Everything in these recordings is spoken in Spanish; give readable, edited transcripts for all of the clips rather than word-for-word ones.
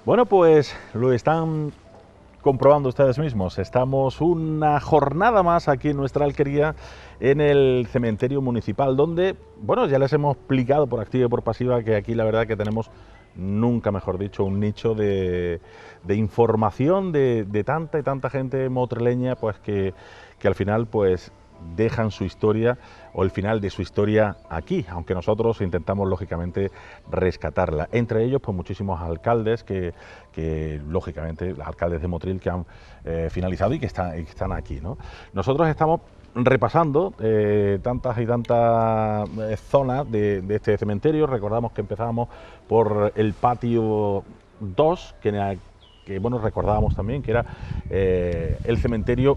Bueno, pues lo están comprobando ustedes mismos. Estamos una jornada más aquí en nuestra alquería, en el cementerio municipal, donde, bueno, ya les hemos explicado por activa y por pasiva que aquí la verdad que tenemos, nunca mejor dicho, un nicho de información de tanta y tanta gente motreleña, pues que al final pues dejan su historia o el final de su historia aquí, aunque nosotros intentamos lógicamente rescatarla. Entre ellos pues muchísimos alcaldes que lógicamente, los alcaldes de Motril que han finalizado y que están aquí, ¿no? Nosotros estamos repasando tantas y tantas zonas de este cementerio. Recordamos que empezábamos por el patio 2, que bueno, recordábamos también que era el cementerio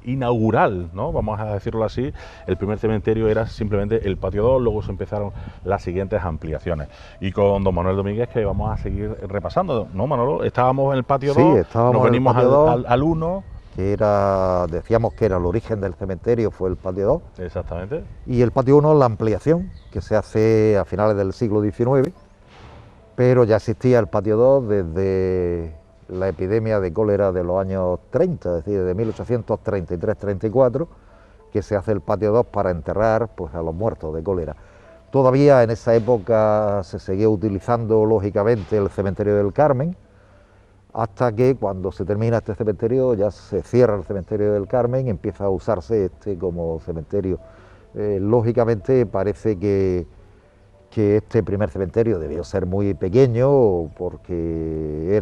inaugural, ¿no? Vamos a decirlo así. El primer cementerio era simplemente el patio 2, luego se empezaron las siguientes ampliaciones. Y con don Manuel Domínguez que vamos a seguir repasando, ¿no, Manolo? Estábamos en el patio 2, estábamos nos venimos en el patio 2, al 1. que era, decíamos que era el origen del cementerio, fue el patio 2. Exactamente. Y el patio 1 la ampliación, que se hace a finales del siglo XIX, pero ya existía el patio 2 desde la epidemia de cólera de los años 30, es decir, de 1833-34, que se hace el patio 2 para enterrar pues, a los muertos de cólera. Todavía en esa época se seguía utilizando, lógicamente, el cementerio del Carmen, hasta que cuando se termina este cementerio ya se cierra el cementerio del Carmen y empieza a usarse este como cementerio. Lógicamente parece que este primer cementerio debió ser muy pequeño porque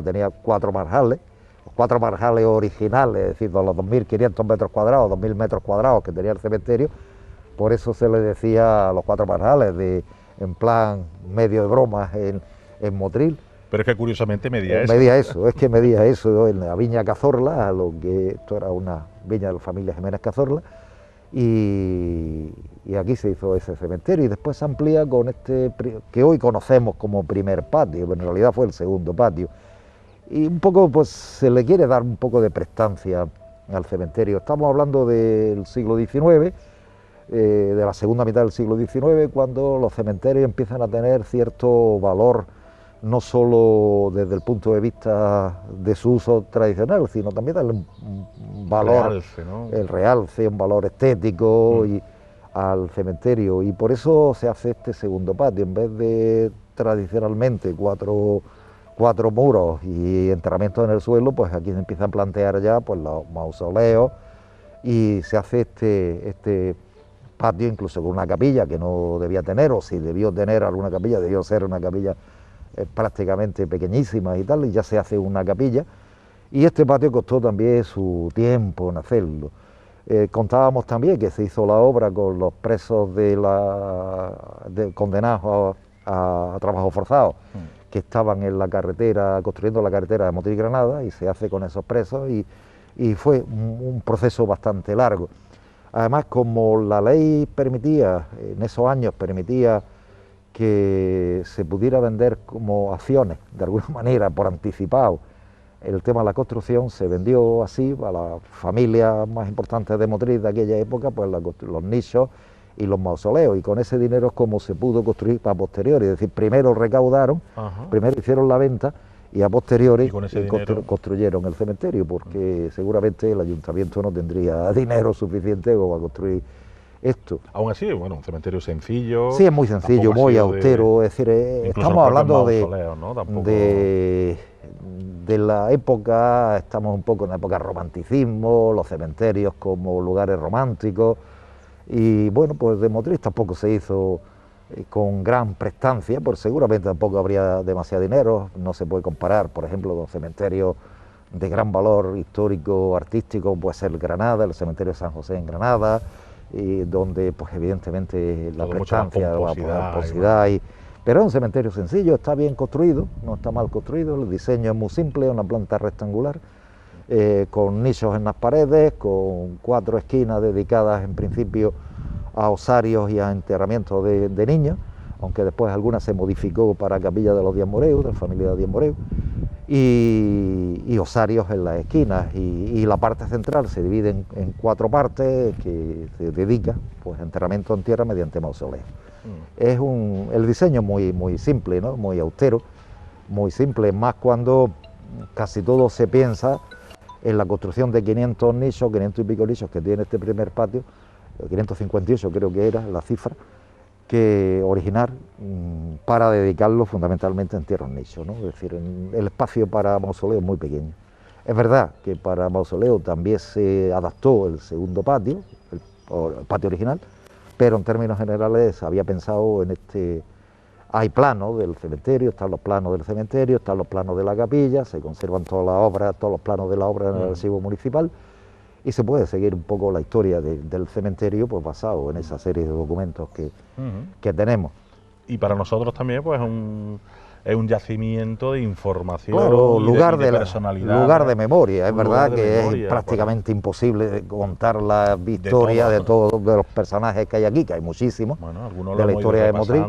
tenía 4 marjales, los 4 marjales originales, es decir, de los 2.500 metros cuadrados, 2.000 metros cuadrados que tenía el cementerio. Por eso se le decía los 4 marjales, en plan medio de bromas en Motril. Pero es que curiosamente medía eso. Medía eso en la viña Cazorla, esto era una viña de la familia Jiménez Cazorla, y aquí se hizo ese cementerio y después se amplía con este que hoy conocemos como primer patio, pero en realidad fue el segundo patio. Y un poco pues se le quiere dar un poco de prestancia al cementerio. Estamos hablando del siglo XIX, de la segunda mitad del siglo XIX, cuando los cementerios empiezan a tener cierto valor, no solo desde el punto de vista de su uso tradicional, sino también del valor, realce, ¿no? El realce, un valor estético al cementerio, y por eso se hace este segundo patio, en vez de tradicionalmente cuatro muros y enterramientos en el suelo, pues aquí se empieza a plantear ya pues los mausoleos, y se hace este patio incluso con una capilla que no debía tener, o si debió tener alguna capilla, debió ser una capilla prácticamente pequeñísimas y tal, y ya se hace una capilla, y este patio costó también su tiempo en hacerlo. Contábamos también que se hizo la obra con los presos condenados a trabajo forzado, que estaban en la carretera, construyendo la carretera de Motril Granada, y se hace con esos presos, y fue un proceso bastante largo. Además, como la ley permitía, en esos años permitía que se pudiera vender como acciones, de alguna manera, por anticipado, el tema de la construcción, se vendió así a las familias más importantes de Motril de aquella época, pues los nichos y los mausoleos, y con ese dinero es como se pudo construir para posteriori, es decir, primero recaudaron, primero hicieron la venta, y a posteriori construyeron el cementerio, porque seguramente el ayuntamiento no tendría dinero suficiente como para construir esto. Aún así, bueno, un cementerio sencillo. Sí, es muy sencillo, muy austero, es decir, estamos hablando de la época, estamos un poco en la época del romanticismo, los cementerios como lugares románticos, y bueno, pues de Motril tampoco se hizo con gran prestancia, pues seguramente tampoco habría demasiado dinero, no se puede comparar, por ejemplo, con cementerios de gran valor histórico, artístico, puede ser Granada, el cementerio de San José en Granada, y donde pues evidentemente la prestancia, la pomposidad, pero es un cementerio sencillo, está bien construido, no está mal construido, el diseño es muy simple, una planta rectangular, con nichos en las paredes, con 4 esquinas dedicadas en principio a osarios y a enterramientos de niños, aunque después alguna se modificó para capilla de los Díaz Moreu, de la familia Díaz Moreu, y osarios en las esquinas, y la parte central se divide en 4 partes que se dedica pues, a enterramiento en tierra mediante mausoleo. Es el diseño muy simple, ¿no? Muy austero, muy simple, más cuando casi todo se piensa en la construcción de 500 nichos, 500 y pico nichos que tiene este primer patio, 558 creo que era la cifra, que originar para dedicarlo fundamentalmente a entierros nichos, ¿no? Es decir, el espacio para mausoleo es muy pequeño. Es verdad que para mausoleo también se adaptó el segundo patio, el patio original, pero en términos generales se había pensado en este. Hay planos del cementerio, están los planos del cementerio, están los planos de la capilla, se conservan todas las obras, todos los planos de la obra en el archivo municipal, y se puede seguir un poco la historia del cementerio, pues basado en esa serie de documentos que tenemos. Y para nosotros también, pues es un yacimiento de información, claro, lugar de personalidad. Lugar de memoria. Es verdad que es prácticamente imposible contar la historia de todos los personajes que hay aquí, que hay muchísimos, bueno, algunos de la historia de Motril,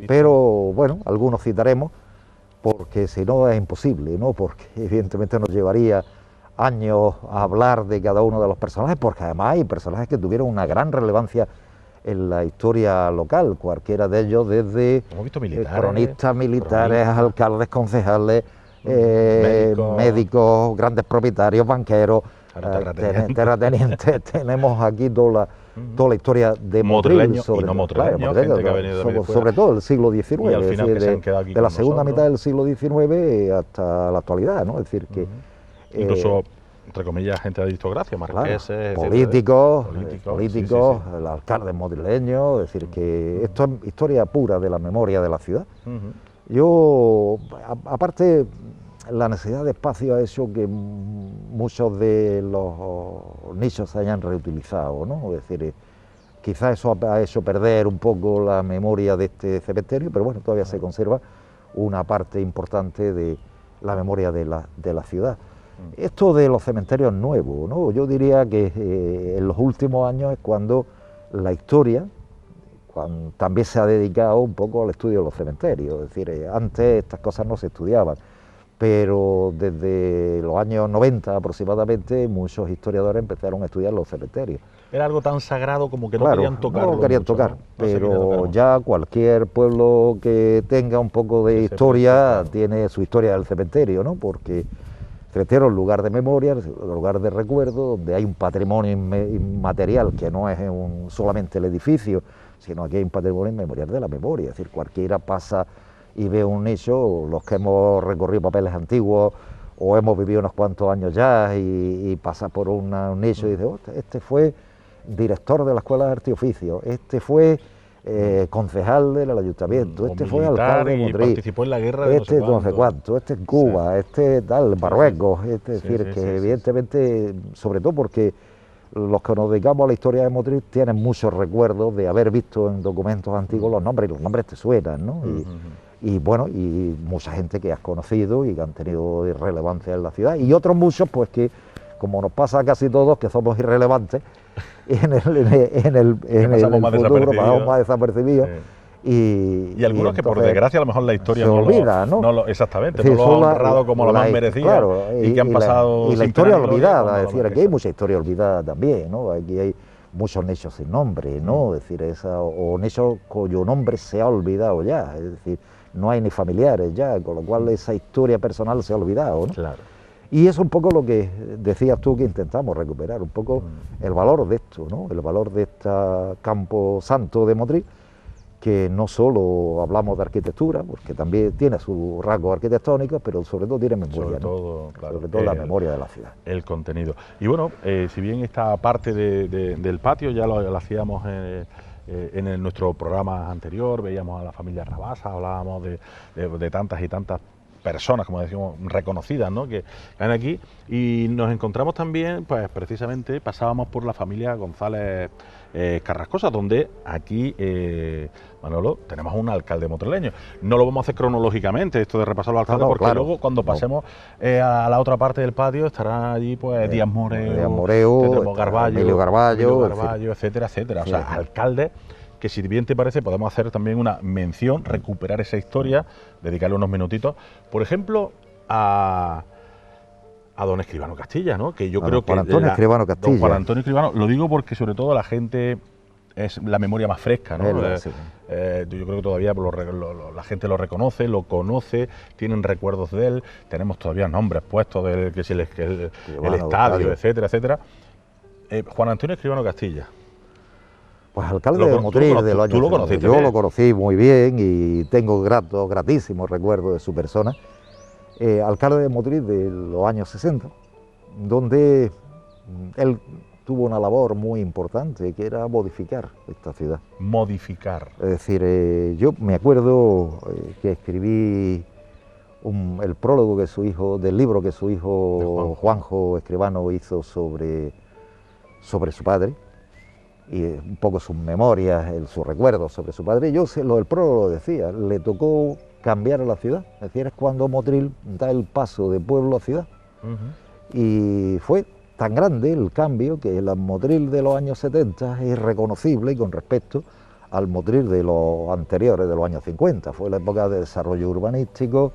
pero bueno, algunos citaremos, porque si no es imposible, ¿no? Porque evidentemente nos llevaría años a hablar de cada uno de los personajes, porque además hay personajes que tuvieron una gran relevancia en la historia local, cualquiera de ellos, desde cronistas militares, alcaldes, concejales, médicos, grandes propietarios, banqueros, terratenientes. Tenemos aquí toda la historia de Motril, sobre todo el siglo XIX, y al final de la segunda mitad del siglo XIX hasta la actualidad, ¿no? Es decir que incluso, entre comillas, gente de aristocracia, marqueses, políticos, sí. el alcalde motrileño, es decir, que esto es historia pura de la memoria de la ciudad. Yo, aparte, la necesidad de espacio ha hecho que muchos de los nichos se hayan reutilizado, ¿no? Es decir, quizás eso ha hecho perder un poco la memoria de este cementerio, pero bueno, todavía se conserva una parte importante de la memoria de la ciudad. Esto de los cementerios nuevos, ¿no? Yo diría que en los últimos años es cuando la historia también se ha dedicado un poco al estudio de los cementerios. Es decir, antes estas cosas no se estudiaban, pero desde los años 90 aproximadamente muchos historiadores empezaron a estudiar los cementerios. Era algo tan sagrado como que no querían tocarlo. No querían tocar, pero ya cualquier pueblo que tenga un poco de historia tiene su historia del cementerio, ¿no? Porque el cementerio es un lugar de memoria, un lugar de recuerdo, donde hay un patrimonio inmaterial que no es solamente el edificio, sino que hay un patrimonio inmemorial de la memoria. Es decir, cualquiera pasa y ve un nicho, los que hemos recorrido papeles antiguos o hemos vivido unos cuantos años ya y pasa por un nicho y dice, oh, este fue director de la Escuela de Arte y Oficio, este fue concejal del ayuntamiento, este fue alcalde de Motril, participó en la guerra de no sé cuánto, este en Cuba, este tal, Marruecos, es decir, que evidentemente, sobre todo porque los que nos dedicamos a la historia de Motril tienen muchos recuerdos de haber visto en documentos antiguos los nombres, y los nombres te suenan, ¿no? Y bueno, y mucha gente que has conocido y que han tenido relevancia en la ciudad, y otros muchos, pues que, como nos pasa a casi todos, que somos irrelevantes, en el futuro pasamos más desapercibidos. Y algunos que por desgracia a lo mejor la historia exactamente, sí, no lo han honrado como lo más merecido, claro, y que han pasado y la historia olvidada, es decir, aquí hay mucha historia olvidada también, ¿no? Aquí hay muchos nichos sin nombre, ¿no? Es decir, o nichos cuyo nombre se ha olvidado ya, es decir, no hay ni familiares ya, con lo cual esa historia personal se ha olvidado, ¿no? Claro. Y es un poco lo que decías tú, que intentamos recuperar, un poco el valor de esto, ¿no? El valor de este campo santo de Motril, que no solo hablamos de arquitectura, porque también tiene sus rasgos arquitectónicos, pero sobre todo tiene memoria, sobre todo la memoria de la ciudad. El contenido. Y bueno, si bien esta parte del patio ya lo hacíamos en nuestro programa anterior, veíamos a la familia Rabasa, hablábamos de tantas y tantas personas, como decimos, reconocidas, ¿no?, que hay aquí, y nos encontramos también, pues precisamente pasábamos por la familia González Carrascosa, donde aquí, Manolo, tenemos un alcalde motrileño. No lo vamos a hacer cronológicamente, esto de repasar los alcaldes, porque luego cuando pasemos a la otra parte del patio estarán allí pues Díaz Moreu, tendremos Emilio Garballo, etcétera, etcétera. O sea, alcaldes que, si bien te parece, podemos hacer también una mención, recuperar esa historia, dedicarle unos minutitos, por ejemplo, a don Escribano Castilla, ¿no? Que yo creo que Juan Antonio Escribano Castilla. Don Juan Antonio Escribano, lo digo porque sobre todo la gente es la memoria más fresca, ¿no? Sí. Yo creo que todavía la gente lo reconoce, lo conoce, tienen recuerdos de él, tenemos todavía nombres puestos del que es el estadio, etcétera, etcétera. Juan Antonio Escribano Castilla. Pues alcalde de Motril del año 70. ¿Tú lo conociste? Yo lo conocí muy bien y tengo gratísimos recuerdos de su persona. Alcalde de Motril de los años 60, donde él tuvo una labor muy importante, que era modificar esta ciudad. Modificar. Es decir, yo me acuerdo que escribí el prólogo que su hijo, del libro que su hijo Juanjo Escribano hizo sobre su padre, y un poco sus memorias, sus recuerdos sobre su padre. Yo el prólogo lo decía, le tocó cambiar la ciudad, es decir, es cuando Motril da el paso de pueblo a ciudad. Y fue tan grande el cambio que el Motril de los años 70 es irreconocible con respecto al Motril de los anteriores, de los años 50. Fue la época de desarrollo urbanístico,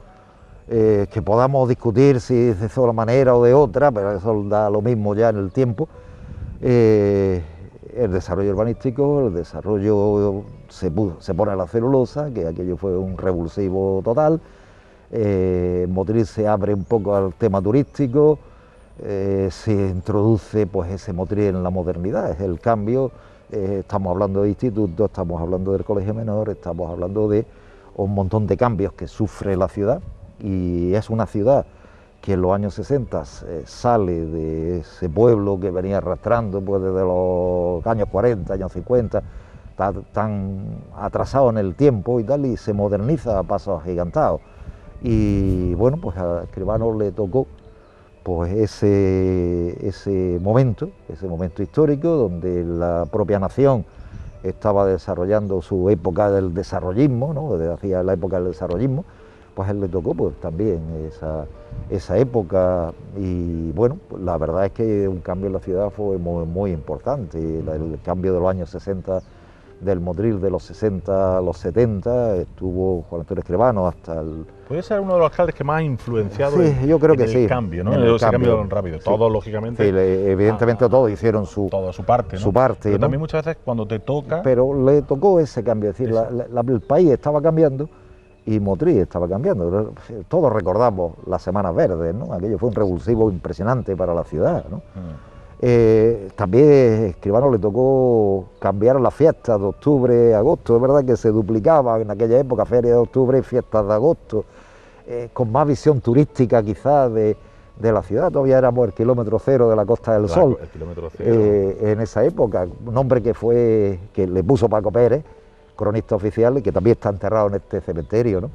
que podamos discutir si es de sola manera o de otra, pero eso da lo mismo ya en el tiempo. El desarrollo urbanístico, el desarrollo se pone a la celulosa, que aquello fue un revulsivo total. Motril se abre un poco al tema turístico, se introduce pues ese Motril en la modernidad, es el cambio. Estamos hablando de institutos, estamos hablando del colegio menor, estamos hablando de un montón de cambios que sufre la ciudad, y es una ciudad que en los años 60 sale de ese pueblo que venía arrastrando pues desde los años 40, años 50, tan atrasado en el tiempo y tal, y se moderniza a pasos agigantados. Y bueno, pues a Escribano le tocó pues ese momento histórico donde la propia nación estaba desarrollando su época del desarrollismo, ¿no? Hacía la época del desarrollismo, pues a él le tocó pues también esa época. Y bueno, pues la verdad es que un cambio en la ciudad fue muy, muy importante. El cambio de los años 60, del Motril de los 60 a los 70, estuvo Juan Antonio Escribano hasta el... Puede ser uno de los alcaldes que más ha influenciado yo creo que el cambio, ¿no? Ese cambio rápido. Sí. Todos, lógicamente... Sí, evidentemente todos hicieron su parte, ¿no? Su parte, pero ¿no? También muchas veces cuando te toca... Pero le tocó ese cambio, es decir, el país estaba cambiando y Motril estaba cambiando. Todos recordamos las Semanas Verdes, ¿no? Aquello fue un revulsivo impresionante para la ciudad, ¿no? También a Escribano le tocó cambiar las fiestas de octubre a agosto. Es verdad que se duplicaba en aquella época, feria de octubre y fiestas de agosto, con más visión turística quizás de la ciudad. Todavía éramos el kilómetro cero de la Costa del Sol, el kilómetro cero. En esa época, un nombre que le puso Paco Pérez, cronista oficial, y que también está enterrado en este cementerio, ¿no?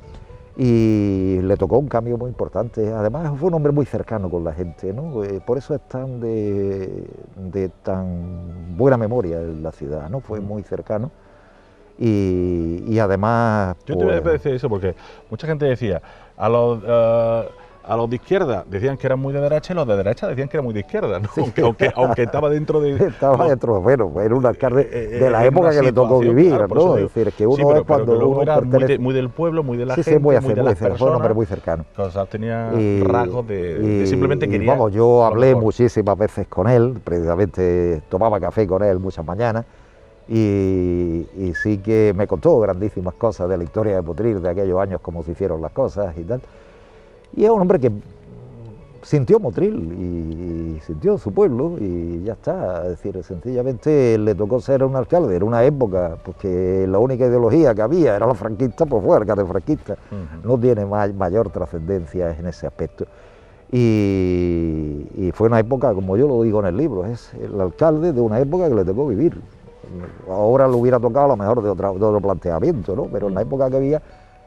Y le tocó un cambio muy importante. Además fue un hombre muy cercano con la gente, ¿no? Por eso es tan de tan buena memoria en la ciudad, ¿no? Fue muy cercano y además... Yo te voy a decir eso porque mucha gente decía, a los de izquierda decían que eran muy de derecha y los de derecha decían que eran muy de izquierda, ¿no? Sí. Aunque estaba dentro de... Estaba dentro, bueno, era un alcalde de la época que le tocó vivir, claro, ¿no? Es decir, que uno es cuando uno era muy del pueblo, muy de la gente, muy de las personas. Fue un hombre muy cercano. Cosas, tenía rasgos de simplemente quería... Vamos, yo hablé muchísimas veces con él, precisamente tomaba café con él muchas mañanas, y sí que me contó grandísimas cosas de la historia de Motril, de aquellos años, cómo se hicieron las cosas y tal. Y es un hombre que sintió Motril y sintió su pueblo y ya está. Es decir, sencillamente le tocó ser un alcalde en una época porque la única ideología que había era la franquista, pues fue alcalde franquista. No tiene mayor trascendencia en ese aspecto. Y fue una época, como yo lo digo en el libro, es el alcalde de una época que le tocó vivir. Ahora le hubiera tocado a lo mejor de otro planteamiento, ¿no? Pero en la época que había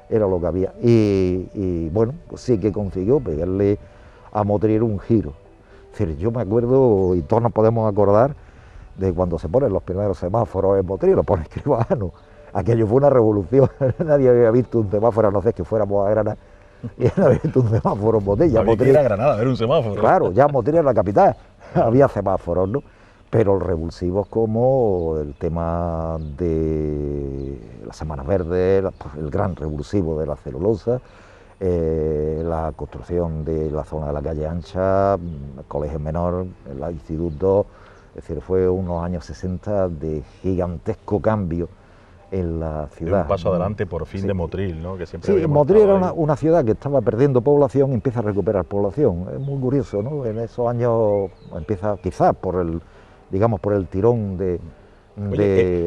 era lo que había. Y bueno, pues sí que consiguió pegarle a Motril un giro. Es decir, yo me acuerdo, y todos nos podemos acordar, de cuando se ponen los primeros semáforos en Motril, lo pone Escribano. Aquello fue una revolución. Nadie había visto un semáforo, a no ser que fuéramos a Granada, y no había visto un semáforo en Motril. Ya Motril era Granada, ver un semáforo. Claro, ya Motril era la capital, había semáforos, ¿no? Pero revulsivos como el tema de las Semanas Verdes, el gran revulsivo de la celulosa, la construcción de la zona de la calle Ancha, el colegio menor, el instituto, Es decir, fue unos años 60 de gigantesco cambio en la ciudad. De un paso adelante por fin de Motril, ¿no? Que siempre Sí, habíamos Motril era estado ahí. una ciudad que estaba perdiendo población y empieza a recuperar población. Es muy curioso, ¿no? En esos años empieza, quizás por el, digamos, por el tirón de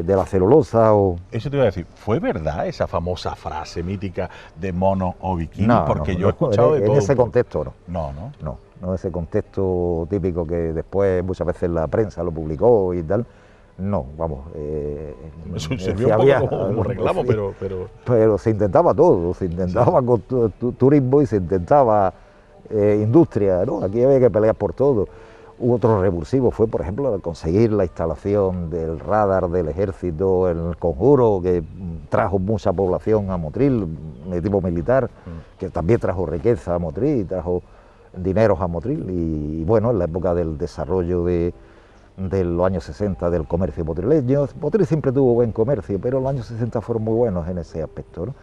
la celulosa o... Eso te iba a decir, ¿fue verdad esa famosa frase mítica de mono o bikini? No, Porque no, yo he escuchado de todo. en ese un poco. contexto no. No, ¿no? No ese contexto típico que después muchas veces la prensa lo publicó y tal. No, vamos. Eso sirvió un poco como reclamo, sí, pero se intentaba todo, se intentaba con turismo y se intentaba industria, ¿no? Aquí había que pelear por todo. Otro revulsivo fue, por ejemplo, conseguir la instalación del radar del ejército en el Conjuro, que trajo mucha población a Motril, de tipo militar, que también trajo riqueza a Motril, trajo dineros a Motril, y bueno, en la época del desarrollo de los años 60 del comercio motrileño. Motril siempre tuvo buen comercio, pero los años 60 fueron muy buenos en ese aspecto, ¿no?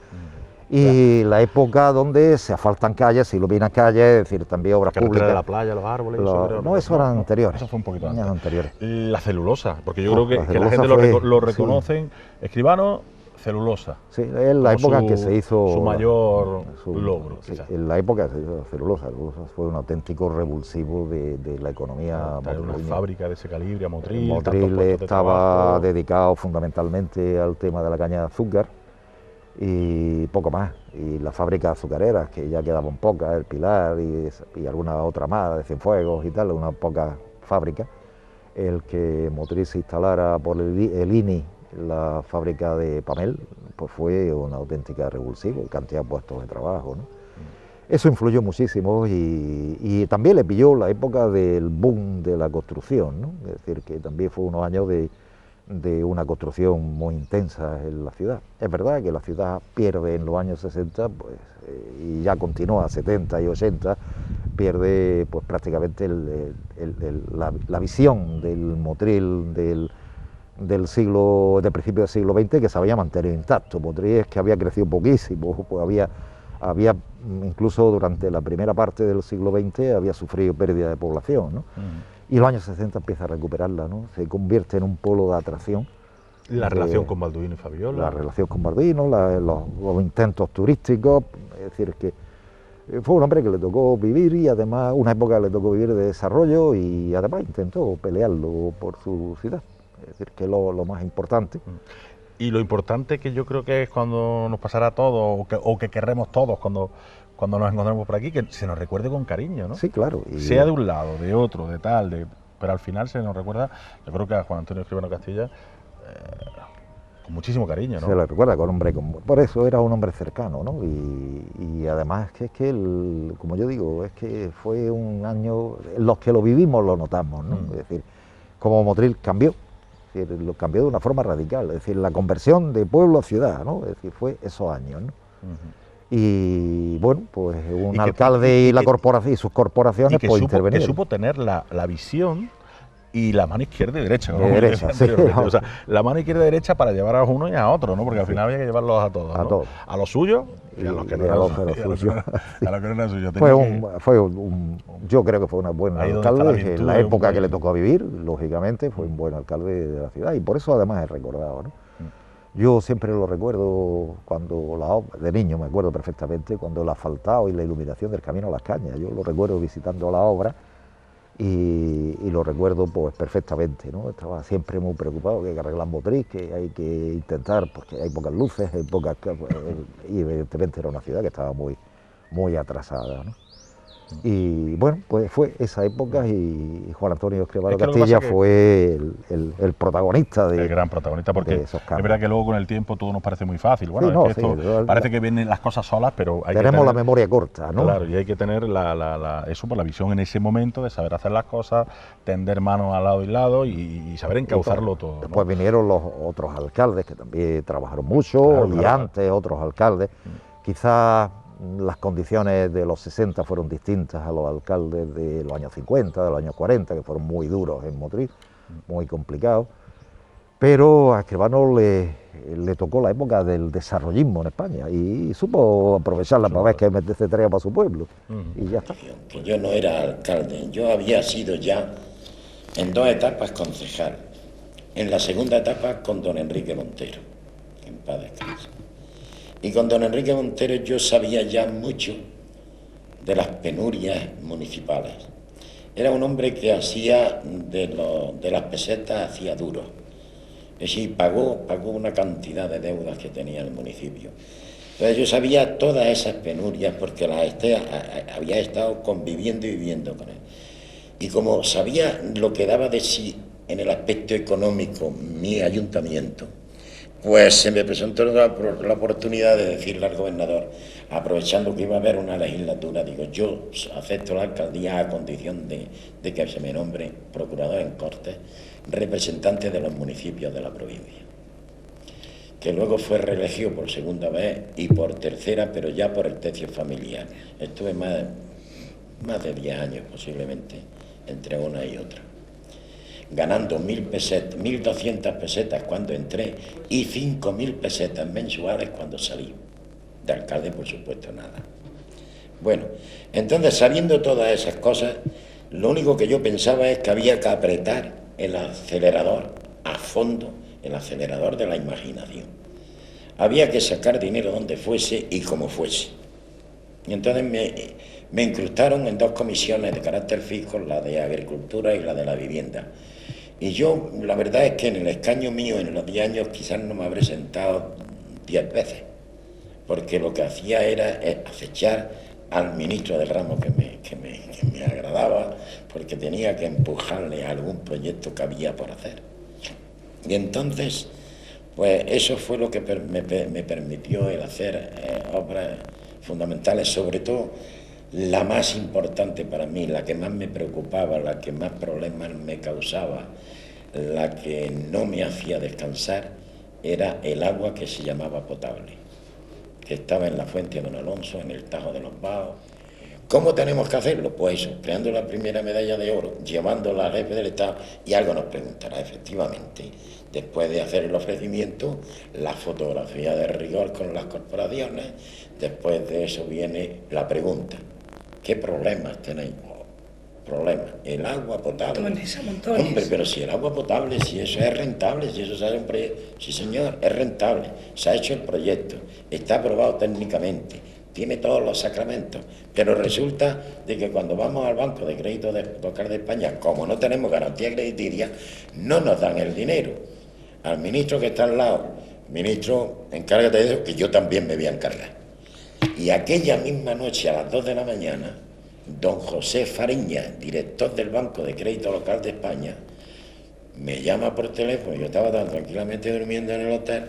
Y la época donde se asfaltan calles, se iluminan calles, es decir, también obras públicas. De la playa, los árboles, eso eran anteriores. Eso fue un poquito años anteriores. La celulosa, porque yo creo que la gente fue, lo reconocen. Escribano, celulosa. Sí, es la época en que se hizo... Su mayor logro, sí, en la época se hizo celulosa. Celulosa fue un auténtico revulsivo de la economía motrileña. Una fábrica de ese calibre a Motril. Motril estaba dedicado fundamentalmente al tema de la caña de azúcar y poco más. Y las fábricas azucareras, que ya quedaban pocas, el Pilar y alguna otra más, de Cienfuegos y tal, unas pocas fábricas. El que Motril se instalara por el INI, la fábrica de Pamel, pues fue una auténtica revulsiva, cantidad de puestos de trabajo, ¿no? Eso influyó muchísimo y también le pilló la época del boom de la construcción, ¿no? Es decir, que también fue unos años de una construcción muy intensa en la ciudad. Es verdad que la ciudad pierde en los años 60, pues, y ya continúa 70 y 80, pierde pues prácticamente la visión del Motril del principio del siglo XX, que se había mantenido intacto. Motril es que había crecido poquísimo, pues había incluso durante la primera parte del siglo XX había sufrido pérdida de población, ¿no? Y en los años 60 empieza a recuperarla, ¿no? Se convierte en un polo de atracción. La relación con Balduino y Fabiola. La relación con Balduino, los intentos turísticos, es decir, que fue un hombre que le tocó vivir y además una época le tocó vivir de desarrollo y además intentó pelearlo por su ciudad, es decir, que es lo más importante. Y lo importante que yo creo que es cuando nos pasará todo, o que querremos todos cuando nos encontremos por aquí, que se nos recuerde con cariño, ¿no? Sí, claro. Sea de un lado, de otro, de tal, pero al final se nos recuerda, yo creo que a Juan Antonio Escribano Castilla, con muchísimo cariño, ¿no? Se le recuerda con hombre, por eso era un hombre cercano, ¿no? Y además es que como yo digo, es que fue un año, los que lo vivimos lo notamos, ¿no? Es decir, como Motril cambió. Es decir, lo cambió de una forma radical, es decir, la conversión de pueblo a ciudad, ¿no? Es decir, fue esos años, ¿no? Y bueno, pues un alcalde y la corporación y sus corporaciones pues intervenieron. Que supo tener la visión y la mano izquierda y derecha, ¿no? Derecha, sí, o sea, la mano izquierda y derecha para llevar a uno y a otro, ¿no? Porque al final había que llevarlos a todos, ¿no? A todos. A los suyos y a los que no eran suyos. Yo creo que fue un buen alcalde, en la época que le tocó vivir, lógicamente, fue un buen alcalde de la ciudad y por eso además es recordado, ¿no? Yo siempre lo recuerdo de niño me acuerdo perfectamente, cuando el asfaltado y la iluminación del camino a las cañas, yo lo recuerdo visitando la obra y lo recuerdo pues perfectamente, ¿no? Estaba siempre muy preocupado que hay que arreglar Motril, que hay que intentar, porque hay pocas luces, hay pocas, y evidentemente era una ciudad que estaba muy atrasada, ¿no? Y bueno, pues fue esa época y Juan Antonio Escribano Castilla fue el protagonista el gran protagonista, porque es verdad que luego con el tiempo todo nos parece muy fácil. Bueno, sí, no, es que esto parece que vienen las cosas solas, pero hay tenemos la memoria corta, ¿no? Claro, y hay que tener eso por la visión en ese momento de saber hacer las cosas, tender manos al lado y lado y saber encauzarlo todo, ¿no? Después vinieron los otros alcaldes que también trabajaron mucho, antes otros alcaldes, quizás las condiciones de los 60 fueron distintas a los alcaldes de los años 50, de los años 40, que fueron muy duros en Motril, muy complicados, pero a Escribano le tocó la época del desarrollismo en España y supo aprovecharla para ver que meterse tarea para su pueblo, y ya está. Que yo no era alcalde, yo había sido ya en 2 etapas concejal, en la segunda etapa con don Enrique Montero, en paz descanse. Y con don Enrique Montero yo sabía ya mucho de las penurias municipales. Era un hombre que hacía de las pesetas, hacía duro. Es decir, pagó una cantidad de deudas que tenía el municipio. Entonces yo sabía todas esas penurias porque había estado conviviendo y viviendo con él. Y como sabía lo que daba de sí en el aspecto económico mi ayuntamiento, pues se me presentó la oportunidad de decirle al gobernador, aprovechando que iba a haber una legislatura, digo, yo acepto la alcaldía a condición de que se me nombre procurador en Cortes, representante de los municipios de la provincia, que luego fue reelegido por segunda vez y por tercera, pero ya por el tercio familiar. Estuve más de 10 años posiblemente entre una y otra, ganando 1.200 pesetas cuando entré y 5.000 pesetas mensuales cuando salí. De alcalde, por supuesto, nada. Bueno, entonces, sabiendo todas esas cosas, lo único que yo pensaba es que había que apretar el acelerador a fondo, el acelerador de la imaginación. Había que sacar dinero donde fuese y como fuese. Y entonces me incrustaron en 2 comisiones de carácter fijo, la de Agricultura y la de la Vivienda. Y yo, la verdad es que en el escaño mío, en los 10 años, quizás no me habré sentado 10 veces, porque lo que hacía era acechar al ministro del ramo que me agradaba, porque tenía que empujarle a algún proyecto que había por hacer. Y entonces, pues eso fue lo que me permitió el hacer obras fundamentales, sobre todo la más importante para mí, la que más me preocupaba, la que más problemas me causaba, la que no me hacía descansar, era el agua que se llamaba potable, que estaba en la fuente de Don Alonso, en el Tajo de los Baos. ¿Cómo tenemos que hacerlo? Pues eso, creando la primera medalla de oro, llevándola al jefe del Estado, y algo nos preguntará, efectivamente, después de hacer el ofrecimiento, la fotografía de rigor con las corporaciones, después de eso viene la pregunta, ¿qué problemas tenéis? Problemas, el agua potable. Montones. Hombre, pero si el agua potable, si eso es rentable, si eso se hace un proyecto, sí señor, es rentable, se ha hecho el proyecto, está aprobado técnicamente, tiene todos los sacramentos, pero resulta de que cuando vamos al Banco de Crédito Local de España, como no tenemos garantía crediticia, no nos dan el dinero. Al ministro que está al lado, ministro, encárgate de eso, que yo también me voy a encargar. Y aquella misma noche, a las 2 de la mañana, don José Fariña, director del Banco de Crédito Local de España, me llama por teléfono, yo estaba tan tranquilamente durmiendo en el hotel,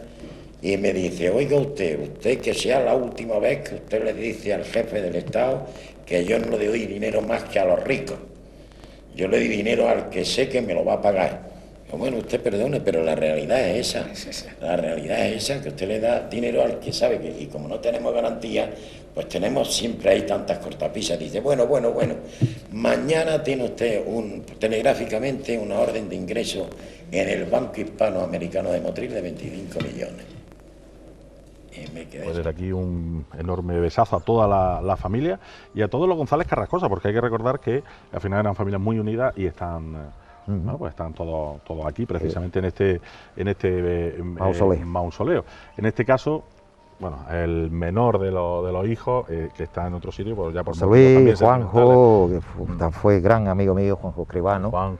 y me dice, oiga usted que sea la última vez que usted le dice al jefe del Estado que yo no le doy dinero más que a los ricos. Yo le doy dinero al que sé que me lo va a pagar. Bueno, usted perdone, pero la realidad es esa. La realidad es esa, que usted le da dinero al que sabe que, y como no tenemos garantía, pues tenemos siempre ahí tantas cortapisas. Dice, bueno, mañana tiene usted telegráficamente una orden de ingreso en el Banco Hispanoamericano de Motril de 25 millones. Pues desde aquí un enorme besazo a toda la familia y a todos los González Carrascosa, porque hay que recordar que al final eran familias muy unidas y están... Bueno, pues están todos aquí precisamente en este mausoleo. En este caso, bueno, el menor de los hijos que está en otro sitio, pues ya por José Luis, Juanjo, que fue gran amigo mío, Juanjo Escribano,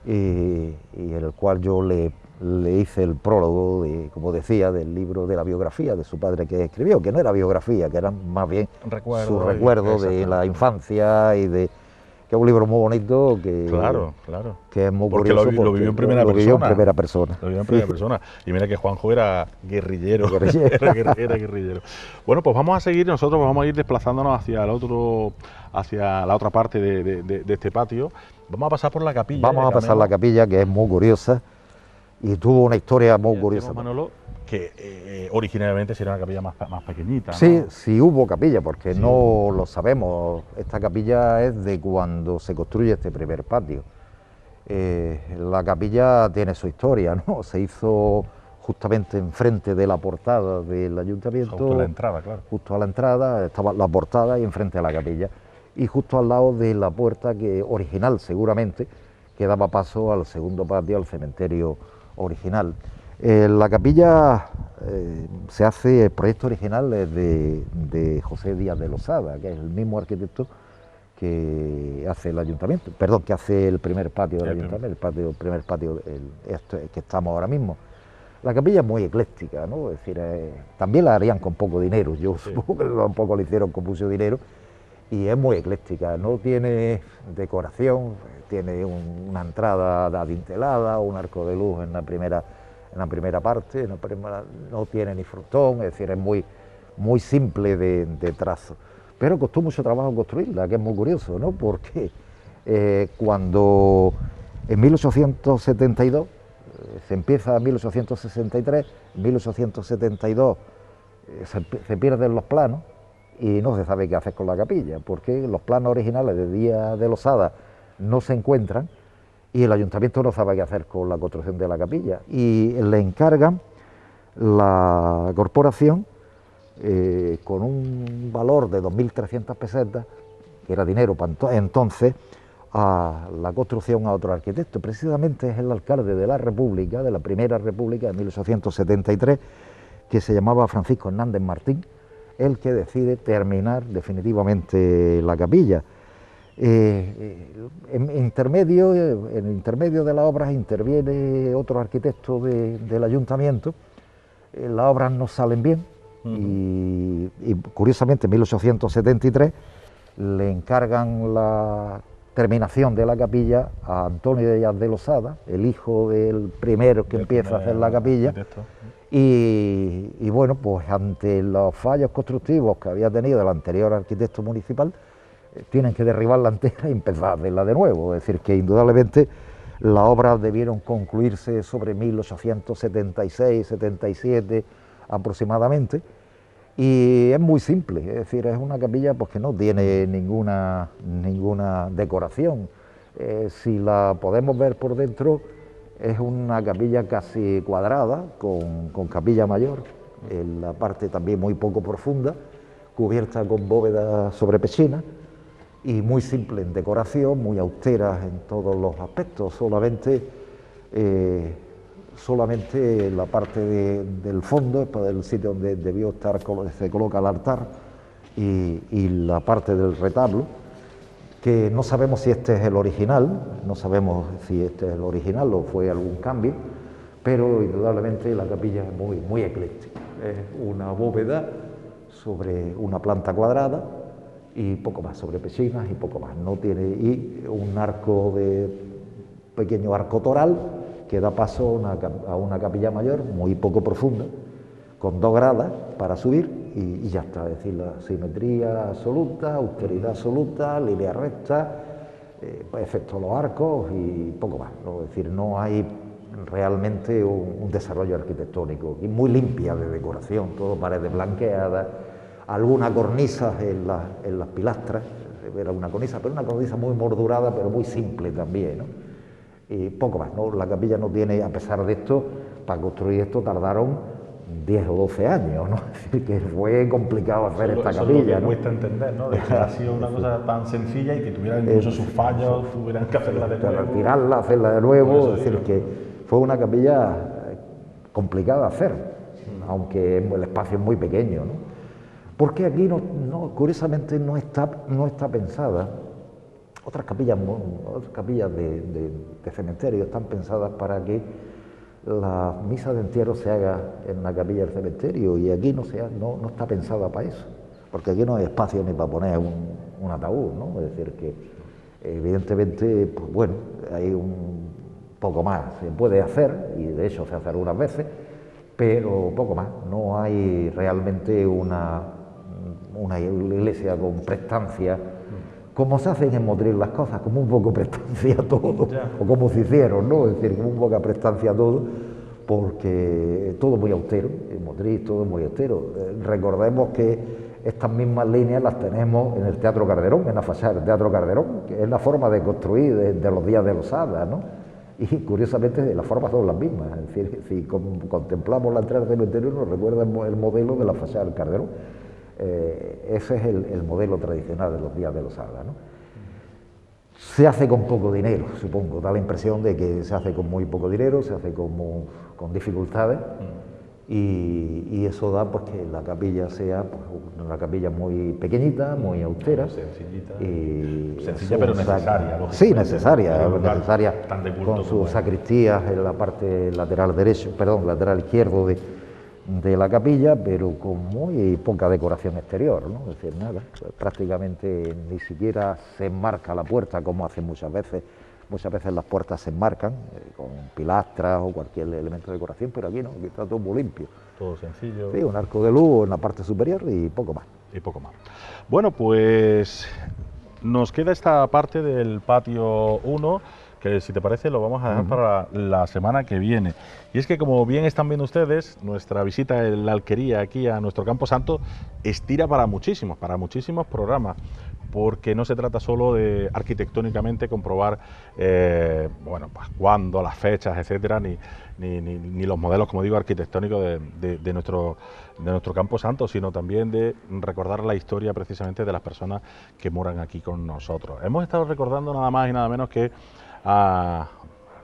y el cual yo le hice el prólogo, como decía, del libro de la biografía de su padre que escribió, que no era biografía, que era más bien su recuerdo de la infancia y de... que es un libro muy bonito, que es muy curioso. Porque lo vivió en primera persona. Lo vivió en primera persona. Lo vivió en primera persona. Y mira que Juanjo era guerrillero. Era guerrillero. Bueno, pues vamos a seguir, nosotros vamos a ir desplazándonos hacia la otra parte de este patio. Vamos a pasar por la capilla. Vamos a pasar la capilla, que es muy curiosa y tuvo una historia muy curiosa. Manolo, que originalmente sería una capilla más pequeñita, ¿no? Sí, sí hubo capilla, porque sí, no lo sabemos. Esta capilla es de cuando se construye este primer patio. La capilla tiene su historia, ¿no? Se hizo justamente enfrente de la portada del ayuntamiento. Justo a la entrada, claro. Justo a la entrada estaba la portada y enfrente a la capilla. Y justo al lado de la puerta que original, seguramente, que daba paso al segundo patio, al cementerio original. La capilla se hace, el proyecto original es de José Díaz de Losada, que es el mismo arquitecto que hace el ayuntamiento, perdón, que hace el primer patio del ayuntamiento, el primer patio que estamos ahora mismo. La capilla es muy ecléctica, ¿no? Es decir, también la harían con poco dinero, yo supongo que tampoco lo hicieron con mucho dinero, y es muy ecléctica, no tiene decoración, tiene una entrada adintelada, un arco de luz en la primera parte, no tiene ni frontón, es decir, es muy simple de trazo. Pero costó mucho trabajo construirla, que es muy curioso, ¿no? Porque cuando en 1872, se empieza en 1863, en 1872 se pierden los planos y no se sabe qué hacer con la capilla, porque los planos originales de Díaz de Losada no se encuentran y el ayuntamiento no sabe qué hacer con la construcción de la capilla y le encargan la corporación con un valor de 2.300 pesetas, que era dinero para entonces, a la construcción a otro arquitecto. Precisamente es el alcalde de la República, de la Primera República de 1873, que se llamaba Francisco Hernández Martín, el que decide terminar definitivamente la capilla. En intermedio de las obras interviene otro arquitecto del ayuntamiento, las obras no salen bien y curiosamente en 1873 le encargan la terminación de la capilla a Antonio Díaz de Losada, el hijo del primero que empieza a hacer la capilla, y bueno, pues ante los fallos constructivos que había tenido el anterior arquitecto municipal, tienen que derribarla entera y empezar a hacerla de nuevo, es decir, que indudablemente las obras debieron concluirse sobre 1876-77 aproximadamente, y es muy simple, es decir, es una capilla pues, que no tiene ninguna decoración. Si la podemos ver por dentro, es una capilla casi cuadrada, con capilla mayor, en la parte también muy poco profunda, cubierta con bóvedas sobre pechinas, y muy simple en decoración, muy austera en todos los aspectos, solamente la parte del fondo, el sitio donde debió estar, se coloca el altar, y la parte del retablo, que no sabemos si este es el original, o fue algún cambio, pero indudablemente la capilla es muy ecléctica. Es una bóveda sobre una planta cuadrada y poco más, sobre pechinas y poco más. No tiene, y un pequeño arco toral que da paso a una capilla mayor muy poco profunda, con 2 gradas para subir y ya está, es decir, la simetría absoluta, austeridad absoluta, línea recta, efecto los arcos y poco más, ¿no? Es decir, no hay realmente un desarrollo arquitectónico, y muy limpia de decoración, todo paredes blanqueadas, alguna cornisa en las pilastras, era una cornisa, pero una cornisa muy mordurada, pero muy simple también, ¿no? Y poco más, ¿no? La capilla no tiene, a pesar de esto, para construir esto tardaron 10 o 12 años, ¿no? Es decir, que fue complicado hacer esta capilla, ¿no? Cuesta entender, ¿no? De que ha sido una cosa tan sencilla y que tuviera incluso sus fallos, tuvieran que hacerla de nuevo. Retirarla, hacerla de nuevo, es decir, que fue una capilla complicada de hacer, aunque el espacio es muy pequeño, ¿no? Porque aquí, curiosamente, no está pensada. Otras capillas de cementerio están pensadas para que la misa de entierro se haga en la capilla del cementerio, y aquí no está pensada para eso, porque aquí no hay espacio ni para poner un ataúd, ¿no? Es decir, que evidentemente, pues bueno, hay un poco más, se puede hacer, y de hecho se hace algunas veces, pero poco más, no hay realmente una iglesia con prestancia, como se hacen en Motril las cosas, como un poco prestancia a todo, o como se hicieron, ¿no? Es decir, como un poco prestancia a todo, porque todo muy austero, en Motril todo muy austero. Recordemos que estas mismas líneas las tenemos en el Teatro Calderón, en la fachada del Teatro Calderón, que es la forma de construir de los Díaz de Losada, ¿no? Y curiosamente las formas son las mismas, es decir, si contemplamos la entrada del cementerio nos recuerda el modelo de la fachada del Calderón. Ese es el modelo tradicional de los Díaz de Losada, ¿no? se hace con poco dinero, supongo. Da la impresión de que se hace con muy poco dinero, se hace con dificultades. Y eso da pues que la capilla sea pues, una capilla muy pequeñita, muy austera. Sencillita. Sencilla pero necesaria. Sí, necesaria, necesaria con sus sacristías en la parte lateral lateral izquierdo de la capilla, pero con muy poca decoración exterior, ¿no? Es decir, nada, prácticamente ni siquiera se enmarca la puerta como hacen muchas veces. Muchas veces las puertas se enmarcan con pilastras o cualquier elemento de decoración, pero aquí no, aquí está todo muy limpio. Todo sencillo. Sí, un arco de luz en la parte superior y poco más. Y poco más. Bueno, pues nos queda esta parte del patio 1, que si te parece lo vamos a dejar para la semana que viene. Y es que, como bien están viendo ustedes, nuestra visita en la Alquería aquí a nuestro Campo Santo estira para muchísimos programas, porque no se trata solo de arquitectónicamente comprobar bueno, pues cuándo, las fechas, etcétera, ni los modelos, como digo, arquitectónicos de nuestro Campo Santo, sino también de recordar la historia precisamente de las personas que moran aquí con nosotros. Hemos estado recordando nada más y nada menos que al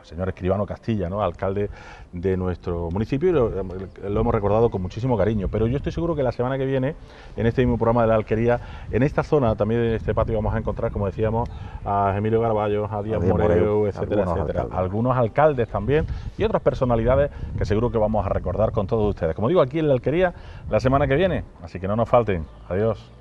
señor Escribano Castilla, ¿no?, alcalde de nuestro municipio, y lo hemos recordado con muchísimo cariño, pero yo estoy seguro que la semana que viene, en este mismo programa de la Alquería, en esta zona, también en este patio, vamos a encontrar, como decíamos, a Emilio Garballo, a Díaz Moreu, etcétera, etcétera. Algunos alcaldes también y otras personalidades que seguro que vamos a recordar con todos ustedes. Como digo, aquí en la Alquería, la semana que viene, así que no nos falten. Adiós.